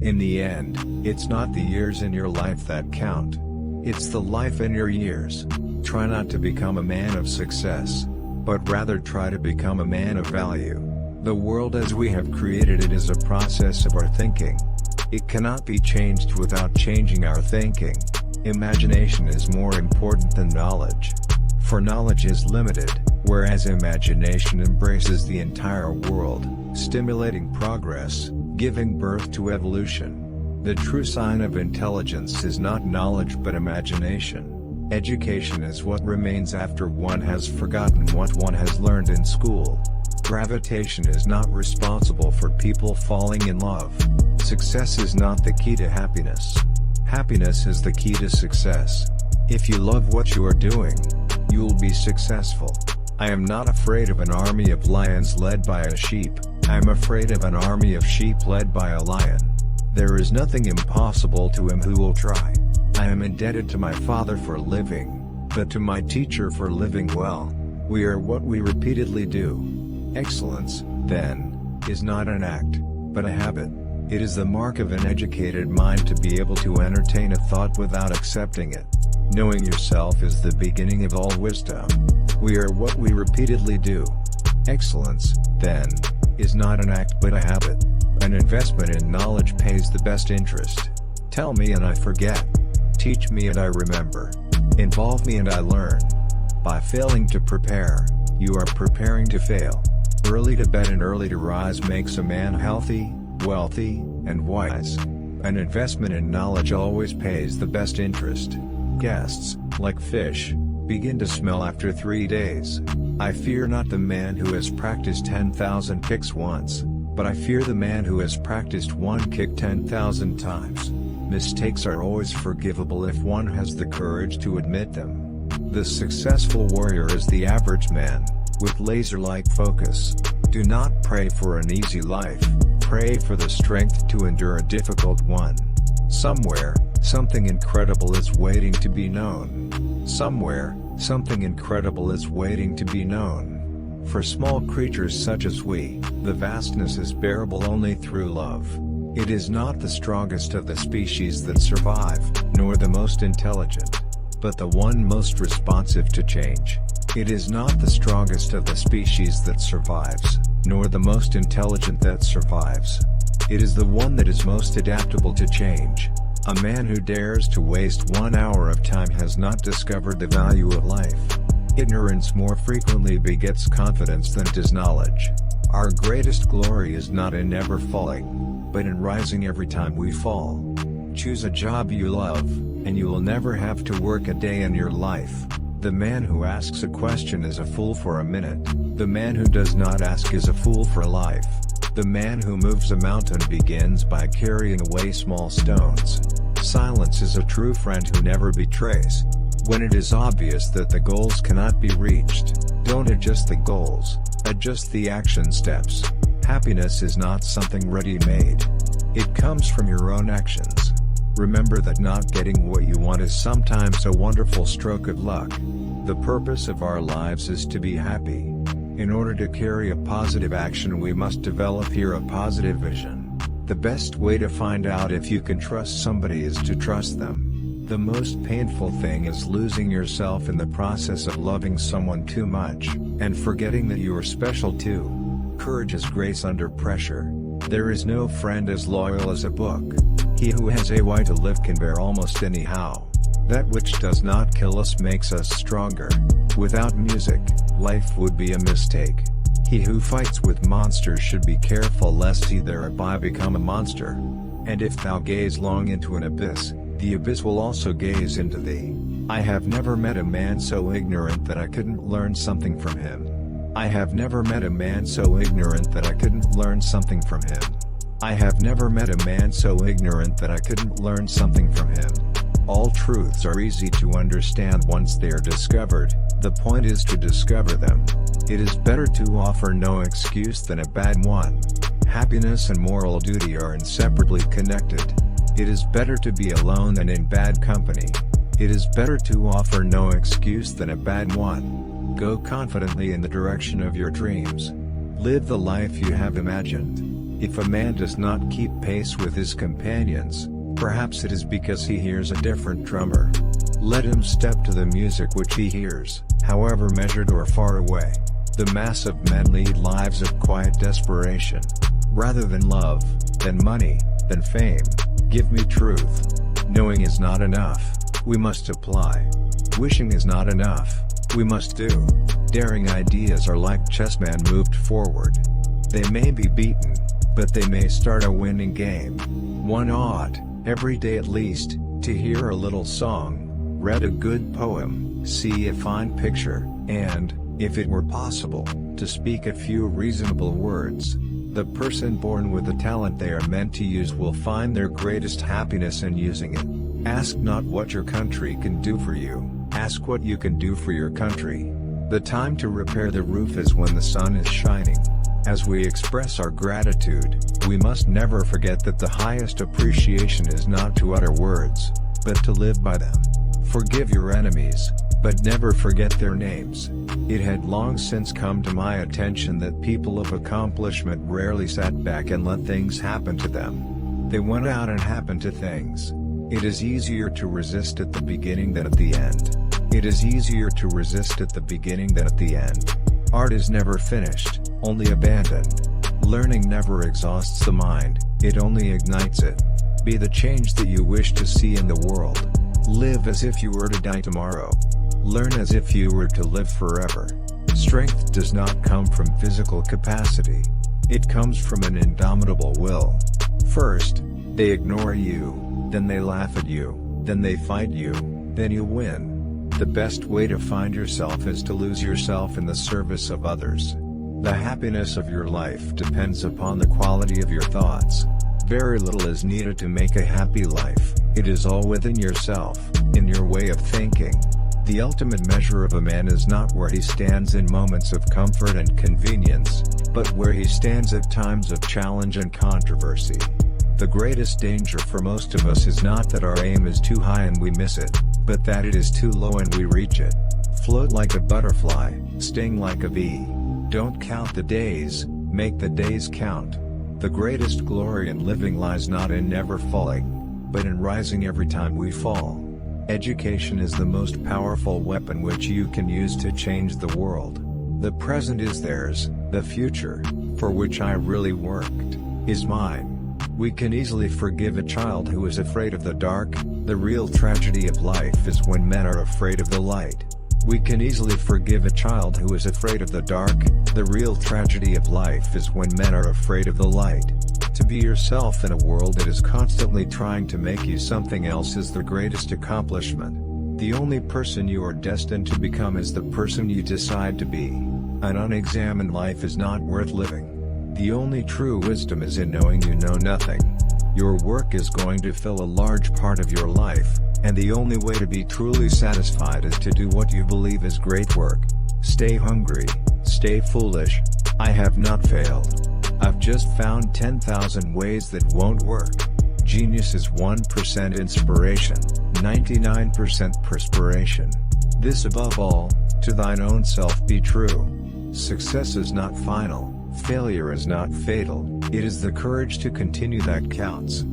In the end, it's not the years in your life that count. It's the life in your years. Try not to become a man of success, but rather try to become a man of value. The world as we have created it is a process of our thinking. It cannot be changed without changing our thinking. Imagination is more important than knowledge. For knowledge is limited, whereas imagination embraces the entire world, stimulating progress, giving birth to evolution. The true sign of intelligence is not knowledge but imagination. Education is what remains after one has forgotten what one has learned in school. Gravitation is not responsible for people falling in love. Success is not the key to happiness. Happiness is the key to success. If you love what you are doing, you'll be successful. I am not afraid of an army of lions led by a sheep. I am afraid of an army of sheep led by a lion. There is nothing impossible to him who will try. I am indebted to my father for living, but to my teacher for living well. We are what we repeatedly do. Excellence, then, is not an act, but a habit. It is the mark of an educated mind to be able to entertain a thought without accepting it. Knowing yourself is the beginning of all wisdom. We are what we repeatedly do. Excellence, then, is not an act but a habit. An investment in knowledge pays the best interest. Tell me and I forget. Teach me and I remember. Involve me and I learn. By failing to prepare, you are preparing to fail. Early to bed and early to rise makes a man healthy, wealthy, and wise. An investment in knowledge always pays the best interest. Guests, like fish, begin to smell after 3 days. I fear not the man who has practiced 10,000 kicks once, but I fear the man who has practiced one kick 10,000 times. Mistakes are always forgivable if one has the courage to admit them. The successful warrior is the average man, with laser-like focus. Do not pray for an easy life, pray for the strength to endure a difficult one. Somewhere, something incredible is waiting to be known. Somewhere, something incredible is waiting to be known. For small creatures such as we, the vastness is bearable only through love. It is not the strongest of the species that survive, nor the most intelligent, but the one most responsive to change. It is not the strongest of the species that survives, nor the most intelligent that survives. It is the one that is most adaptable to change. A man who dares to waste 1 hour of time has not discovered the value of life. Ignorance more frequently begets confidence than does knowledge. Our greatest glory is not in never falling, but in rising every time we fall. Choose a job you love, and you will never have to work a day in your life. The man who asks a question is a fool for a minute. The man who does not ask is a fool for life. The man who moves a mountain begins by carrying away small stones. Silence is a true friend who never betrays. When it is obvious that the goals cannot be reached, don't adjust the goals, adjust the action steps. Happiness is not something ready-made. It comes from your own actions. Remember that not getting what you want is sometimes a wonderful stroke of luck. The purpose of our lives is to be happy. In order to carry a positive action, we must develop here a positive vision. The best way to find out if you can trust somebody is to trust them. The most painful thing is losing yourself in the process of loving someone too much, and forgetting that you are special too. Courage is grace under pressure. There is no friend as loyal as a book. He who has a why to live can bear almost anyhow. That which does not kill us makes us stronger. Without music, life would be a mistake. He who fights with monsters should be careful lest he thereby become a monster. And if thou gaze long into an abyss, the abyss will also gaze into thee. I have never met a man so ignorant that I couldn't learn something from him. I have never met a man so ignorant that I couldn't learn something from him. I have never met a man so ignorant that I couldn't learn something from him. All truths are easy to understand once they are discovered, the point is to discover them. It is better to offer no excuse than a bad one. Happiness and moral duty are inseparably connected. It is better to be alone than in bad company. It is better to offer no excuse than a bad one. Go confidently in the direction of your dreams. Live the life you have imagined. If a man does not keep pace with his companions, perhaps it is because he hears a different drummer. Let him step to the music which he hears, however measured or far away. The mass of men lead lives of quiet desperation. Rather than love, than money, than fame, give me truth. Knowing is not enough, we must apply. Wishing is not enough, we must do. Daring ideas are like chessmen moved forward. They may be beaten, but they may start a winning game. One ought, every day at least, to hear a little song, read a good poem, see a fine picture, and, if it were possible, to speak a few reasonable words. The person born with the talent they are meant to use will find their greatest happiness in using it. Ask not what your country can do for you, ask what you can do for your country. The time to repair the roof is when the sun is shining. As we express our gratitude, we must never forget that the highest appreciation is not to utter words, but to live by them. Forgive your enemies, but never forget their names. It had long since come to my attention that people of accomplishment rarely sat back and let things happen to them. They went out and happened to things. It is easier to resist at the beginning than at the end. It is easier to resist at the beginning than at the end. Art is never finished, only abandoned. Learning never exhausts the mind, it only ignites it. Be the change that you wish to see in the world. Live as if you were to die tomorrow. Learn as if you were to live forever. Strength does not come from physical capacity. It comes from an indomitable will. First, they ignore you, then they laugh at you, then they fight you, then you win. The best way to find yourself is to lose yourself in the service of others. The happiness of your life depends upon the quality of your thoughts. Very little is needed to make a happy life, it is all within yourself, in your way of thinking. The ultimate measure of a man is not where he stands in moments of comfort and convenience, but where he stands at times of challenge and controversy. The greatest danger for most of us is not that our aim is too high and we miss it, but that it is too low and we reach it. Float like a butterfly, sting like a bee. Don't count the days, make the days count. The greatest glory in living lies not in never falling, but in rising every time we fall. Education is the most powerful weapon which you can use to change the world. The present is theirs, the future, for which I really worked, is mine. We can easily forgive a child who is afraid of the dark. The real tragedy of life is when men are afraid of the light. We can easily forgive a child who is afraid of the dark. The real tragedy of life is when men are afraid of the light. To be yourself in a world that is constantly trying to make you something else is the greatest accomplishment. The only person you are destined to become is the person you decide to be. An unexamined life is not worth living. The only true wisdom is in knowing you know nothing. Your work is going to fill a large part of your life, and the only way to be truly satisfied is to do what you believe is great work. Stay hungry, stay foolish. I have not failed. I've just found 10,000 ways that won't work. Genius is 1% inspiration, 99% perspiration. This above all, to thine own self be true. Success is not final, failure is not fatal, it is the courage to continue that counts.